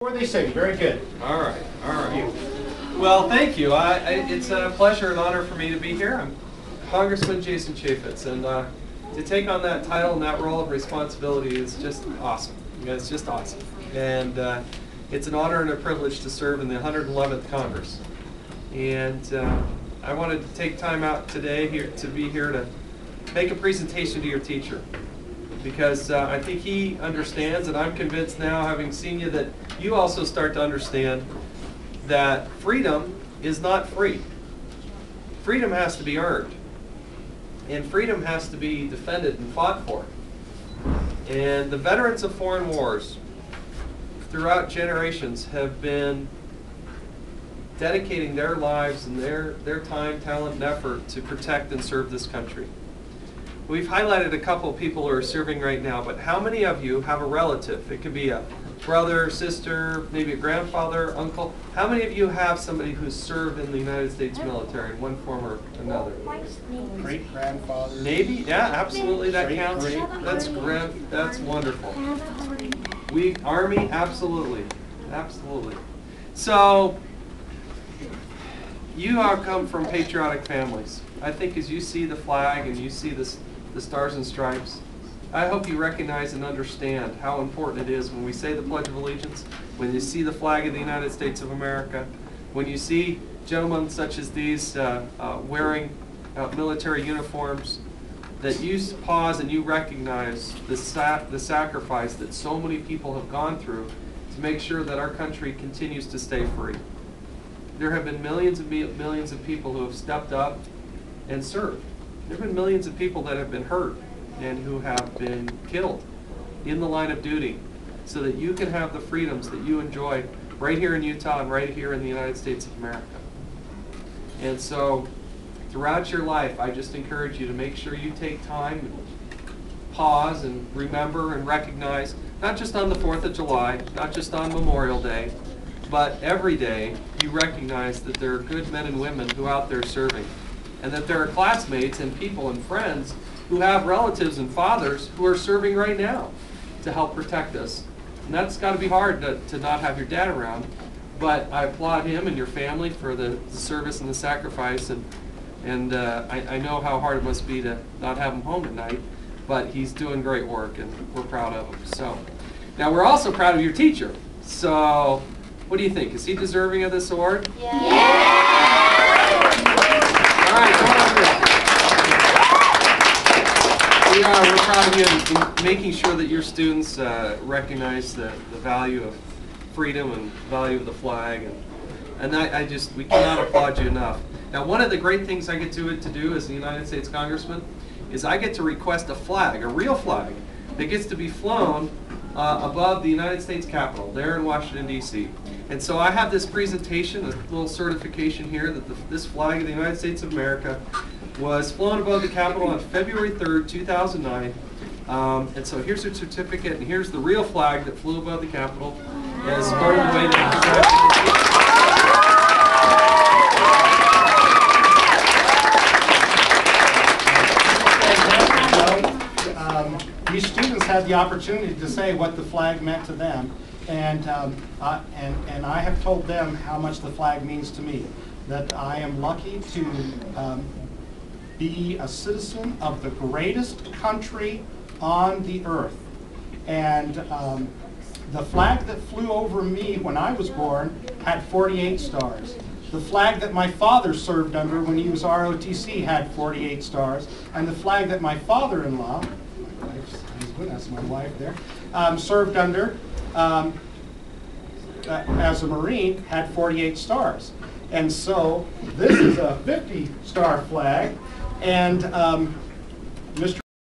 Before they sing, very good. All right, all right. Well, thank you. It's a pleasure and honor for me to be here. I'm Congressman Jason Chaffetz, and to take on that title and that role of responsibility is just awesome. It's just awesome. And it's an honor and a privilege to serve in the 111th Congress. And I wanted to take time out today to be here to make a presentation to your teacher. Because I think he understands, and I'm convinced now, having seen you, that you also start to understand that freedom is not free. Freedom has to be earned. And freedom has to be defended and fought for. And the veterans of foreign wars throughout generations have been dedicating their lives and their time, talent, and effort to protect and serve this country. We've highlighted a couple of people who are serving right now, but how many of you have a relative? It could be a brother, sister, maybe a grandfather, uncle. How many of you have somebody who's served in the United States military in one form or another? Great-grandfather. Maybe? Yeah, absolutely, that counts. That's wonderful. Army, absolutely. Absolutely. So, you all come from patriotic families. I think as you see the flag and you see the stars and stripes, I hope you recognize and understand how important it is when we say the Pledge of Allegiance, when you see the flag of the United States of America, when you see gentlemen such as these wearing military uniforms, that you pause and you recognize the sacrifice that so many people have gone through to make sure that our country continues to stay free. There have been millions and millions of people who have stepped up and served. There have been millions of people that have been hurt and who have been killed in the line of duty so that you can have the freedoms that you enjoy right here in Utah and right here in the United States of America. And so throughout your life, I just encourage you to make sure you take time and pause and remember and recognize, not just on the 4th of July, not just on Memorial Day, but every day you recognize that there are good men and women who are out there serving, and that there are classmates and people and friends who have relatives and fathers who are serving right now to help protect us. And that's got to be hard to not have your dad around, but I applaud him and your family for the service and the sacrifice, and I know how hard it must be to not have him home at night, but he's doing great work and we're proud of him. So, now we're also proud of your teacher. So, what do you think? Is he deserving of this award? Yeah! All right, come on over. We're proud of you in making sure that your students recognize the value of freedom and the value of the flag. And we cannot applaud you enough. Now, one of the great things I get to do as the United States Congressman is I get to request a flag, a real flag, that gets to be flown above the United States Capitol there in Washington, D.C. And so I have this presentation, a little certification here that this flag of the United States of America was flown above the Capitol on February 3rd, 2009. And so here's a certificate, and here's the real flag that flew above the Capitol as part of the way that these students had the opportunity to say what the flag meant to them, and I have told them how much the flag means to me. That I am lucky to be a citizen of the greatest country on the earth, and the flag that flew over me when I was born had 48 stars. The flag that my father served under when he was ROTC had 48 stars, and the flag that my father-in-law, that's my wife there, served under as a Marine, had 48 stars. And so this is a 50-star flag, and Mr.